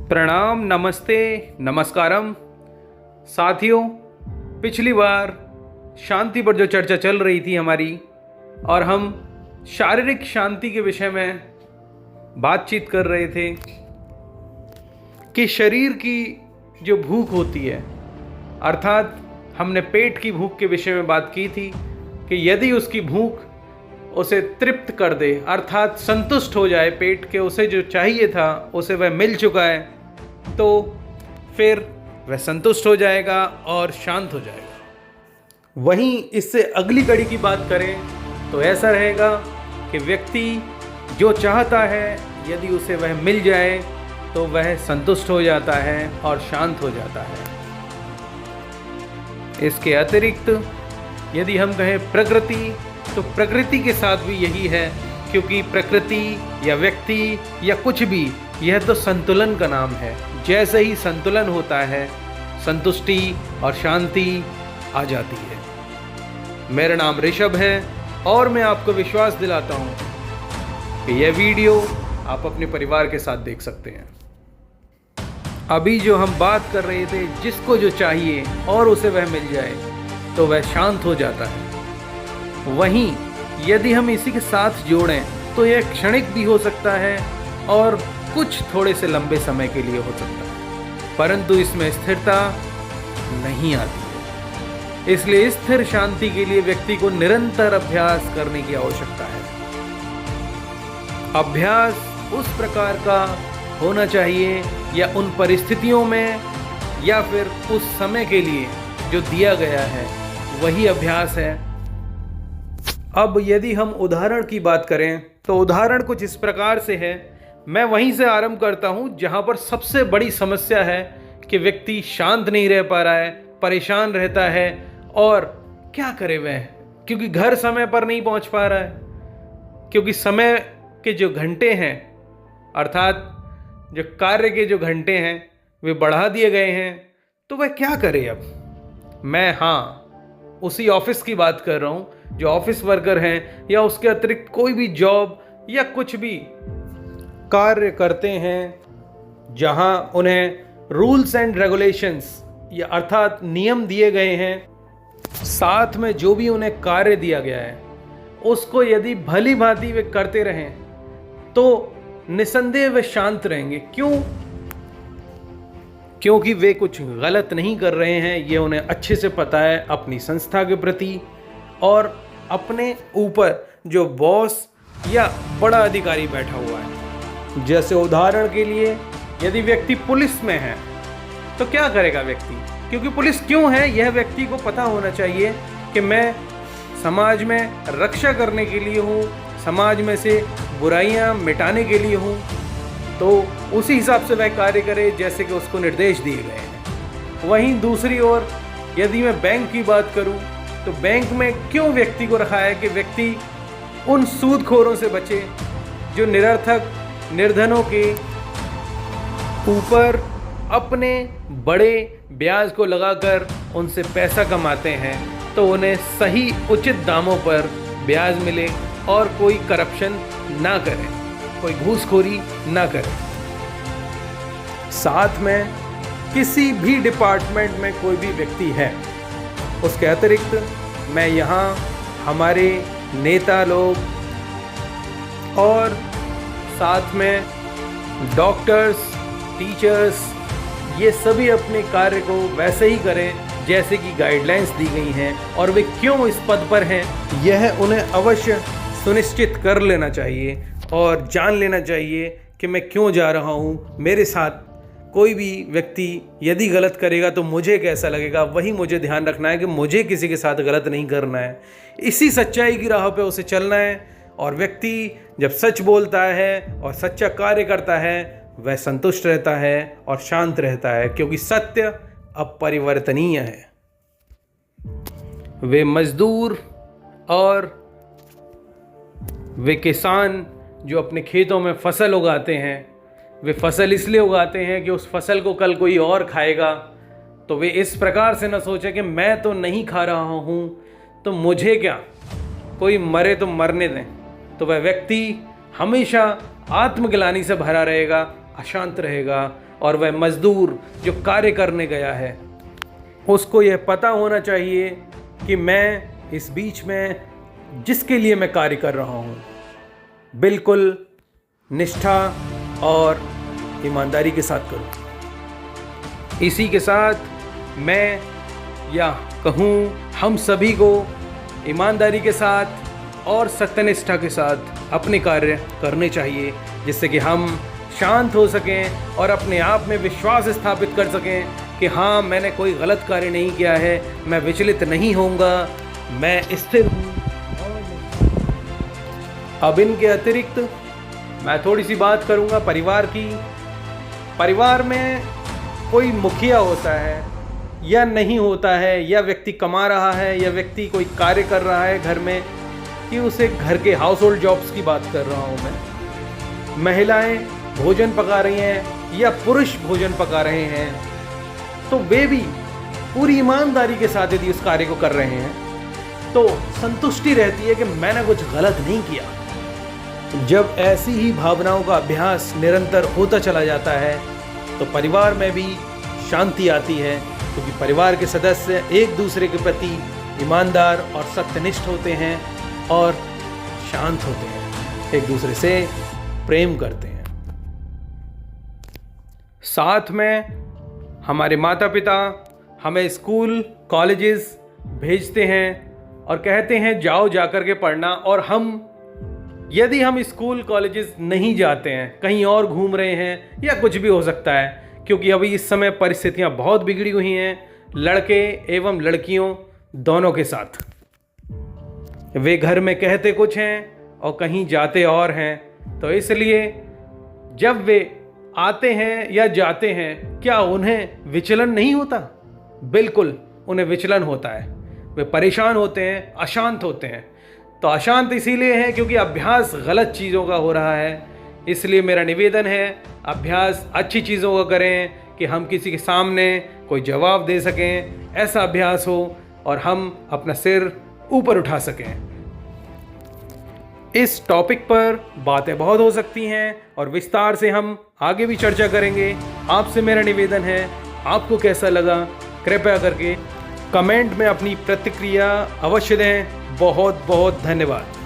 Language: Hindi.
प्रणाम, नमस्ते, नमस्कारम। साथियों, पिछली बार शांति पर जो चर्चा चल रही थी हमारी, और हम शारीरिक शांति के विषय में बातचीत कर रहे थे कि शरीर की जो भूख होती है, अर्थात हमने पेट की भूख के विषय में बात की थी कि यदि उसकी भूख उसे तृप्त कर दे, अर्थात संतुष्ट हो जाए, पेट के उसे जो चाहिए था उसे वह मिल चुका है, तो फिर वह संतुष्ट हो जाएगा और शांत हो जाएगा। वहीं इससे अगली कड़ी की बात करें तो ऐसा रहेगा कि व्यक्ति जो चाहता है यदि उसे वह मिल जाए तो वह संतुष्ट हो जाता है और शांत हो जाता है। इसके अतिरिक्त यदि हम कहें प्रकृति, तो प्रकृति के साथ भी यही है, क्योंकि प्रकृति या व्यक्ति या कुछ भी, यह तो संतुलन का नाम है। जैसे ही संतुलन होता है, संतुष्टि और शांति आ जाती है। मेरा नाम ऋषभ है और मैं आपको विश्वास दिलाता हूँ कि यह वीडियो आप अपने परिवार के साथ देख सकते हैं। अभी जो हम बात कर रहे थे, जिसको जो चाहिए और उसे वह मिल जाए तो वह शांत हो जाता है। वहीं यदि हम इसी के साथ जोड़ें तो यह क्षणिक भी हो सकता है और कुछ थोड़े से लंबे समय के लिए हो सकता है, परंतु इसमें स्थिरता नहीं आती है। इसलिए स्थिर शांति के लिए व्यक्ति को निरंतर अभ्यास करने की आवश्यकता है। अभ्यास उस प्रकार का होना चाहिए या उन परिस्थितियों में या फिर उस समय के लिए जो दिया गया है, वही अभ्यास है। अब यदि हम उदाहरण की बात करें तो उदाहरण कुछ इस प्रकार से है। मैं वहीं से आरंभ करता हूं जहां पर सबसे बड़ी समस्या है कि व्यक्ति शांत नहीं रह पा रहा है, परेशान रहता है, और क्या करे वह, क्योंकि घर समय पर नहीं पहुंच पा रहा है, क्योंकि समय के जो घंटे हैं, अर्थात जो कार्य के जो घंटे हैं, वे बढ़ा दिए गए हैं। तो वह क्या करे अब। मैं उसी ऑफिस की बात कर रहा हूं, जो ऑफिस वर्कर हैं या उसके अतिरिक्त कोई भी जॉब या कुछ भी कार्य करते हैं जहां उन्हें रूल्स एंड रेगुलेशंस या अर्थात नियम दिए गए हैं, साथ में जो भी उन्हें कार्य दिया गया है उसको यदि भली भांति वे करते रहें तो निसंदेह वे शांत रहेंगे। क्यों? क्योंकि वे कुछ गलत नहीं कर रहे हैं, ये उन्हें अच्छे से पता है अपनी संस्था के प्रति और अपने ऊपर जो बॉस या बड़ा अधिकारी बैठा हुआ है। जैसे उदाहरण के लिए यदि व्यक्ति पुलिस में है तो क्या करेगा व्यक्ति, क्योंकि पुलिस क्यों है यह व्यक्ति को पता होना चाहिए कि मैं समाज में रक्षा करने के लिए हूँ, समाज में से बुराइयाँ मिटाने के लिए हूँ, तो उसी हिसाब से वह कार्य करे जैसे कि उसको निर्देश दिए गए हैं। वहीं दूसरी ओर यदि मैं बैंक की बात करूं तो बैंक में क्यों व्यक्ति को रखा है कि व्यक्ति उन सूदखोरों से बचे जो निरर्थक निर्धनों के ऊपर अपने बड़े ब्याज को लगाकर उनसे पैसा कमाते हैं, तो उन्हें सही उचित दामों पर ब्याज मिले और कोई करप्शन ना करे, कोई घूसखोरी ना करे। साथ में किसी भी डिपार्टमेंट में कोई भी व्यक्ति है, उसके अतिरिक्त मैं यहाँ हमारे नेता लोग और साथ में डॉक्टर्स, टीचर्स, ये सभी अपने कार्य को वैसे ही करें जैसे कि गाइडलाइंस दी गई हैं, और वे क्यों इस पद पर हैं यह उन्हें अवश्य सुनिश्चित कर लेना चाहिए और जान लेना चाहिए कि मैं क्यों जा रहा हूँ। मेरे साथ कोई भी व्यक्ति यदि गलत करेगा तो मुझे कैसा लगेगा, वही मुझे ध्यान रखना है कि मुझे किसी के साथ गलत नहीं करना है। इसी सच्चाई की राह पे उसे चलना है, और व्यक्ति जब सच बोलता है और सच्चा कार्य करता है वह संतुष्ट रहता है और शांत रहता है, क्योंकि सत्य अपरिवर्तनीय है। वे मजदूर और वे किसान जो अपने खेतों में फसल उगाते हैं, वे फसल इसलिए उगाते हैं कि उस फसल को कल कोई और खाएगा। तो वे इस प्रकार से न सोचें कि मैं तो नहीं खा रहा हूँ तो मुझे क्या, कोई मरे तो मरने दें। तो वह व्यक्ति हमेशा आत्मग्लानि से भरा रहेगा, अशांत रहेगा और वह मजदूर जो कार्य करने गया है उसको यह पता होना चाहिए कि मैं इस बीच में जिसके लिए मैं कार्य कर रहा हूँ बिल्कुल निष्ठा और ईमानदारी के साथ करूँ। इसी के साथ मैं या कहूँ हम सभी को ईमानदारी के साथ और सत्यनिष्ठा के साथ अपने कार्य करने चाहिए, जिससे कि हम शांत हो सकें और अपने आप में विश्वास स्थापित कर सकें कि हाँ, मैंने कोई गलत कार्य नहीं किया है, मैं विचलित नहीं होऊंगा, मैं स्थिर हूँ। अब इनके अतिरिक्त मैं थोड़ी सी बात करूँगा परिवार की। परिवार में कोई मुखिया होता है या नहीं होता है, या व्यक्ति कमा रहा है या व्यक्ति कोई कार्य कर रहा है घर में, कि उसे घर के हाउस होल्ड जॉब्स की बात कर रहा हूँ मैं। महिलाएं भोजन पका रही हैं या पुरुष भोजन पका रहे हैं, तो वे भी पूरी ईमानदारी के साथ यदि उस कार्य को कर रहे हैं तो संतुष्टि रहती है कि मैंने कुछ गलत नहीं किया। जब ऐसी ही भावनाओं का अभ्यास निरंतर होता चला जाता है तो परिवार में भी शांति आती है, क्योंकि परिवार के सदस्य एक दूसरे के प्रति ईमानदार और सत्यनिष्ठ होते हैं और शांत होते हैं, एक दूसरे से प्रेम करते हैं। साथ में हमारे माता पिता हमें स्कूल कॉलेजेस भेजते हैं और कहते हैं जाओ जाकर के पढ़ना, और यदि हम स्कूल कॉलेजेस नहीं जाते हैं, कहीं और घूम रहे हैं या कुछ भी हो सकता है, क्योंकि अभी इस समय परिस्थितियां बहुत बिगड़ी हुई हैं लड़के एवं लड़कियों दोनों के साथ। वे घर में कहते कुछ हैं और कहीं जाते और हैं, तो इसलिए जब वे आते हैं या जाते हैं, क्या उन्हें विचलन नहीं होता? बिल्कुल उन्हें विचलन होता है। वे परेशान होते हैं, अशांत होते हैं। तो अशांत इसीलिए है क्योंकि अभ्यास गलत चीज़ों का हो रहा है। इसलिए मेरा निवेदन है, अभ्यास अच्छी चीज़ों का करें कि हम किसी के सामने कोई जवाब दे सकें, ऐसा अभ्यास हो और हम अपना सिर ऊपर उठा सकें। इस टॉपिक पर बातें बहुत हो सकती हैं और विस्तार से हम आगे भी चर्चा करेंगे। आपसे मेरा निवेदन है, आपको कैसा लगा कृपया करके कमेंट में अपनी प्रतिक्रिया अवश्य दें। बहुत बहुत धन्यवाद।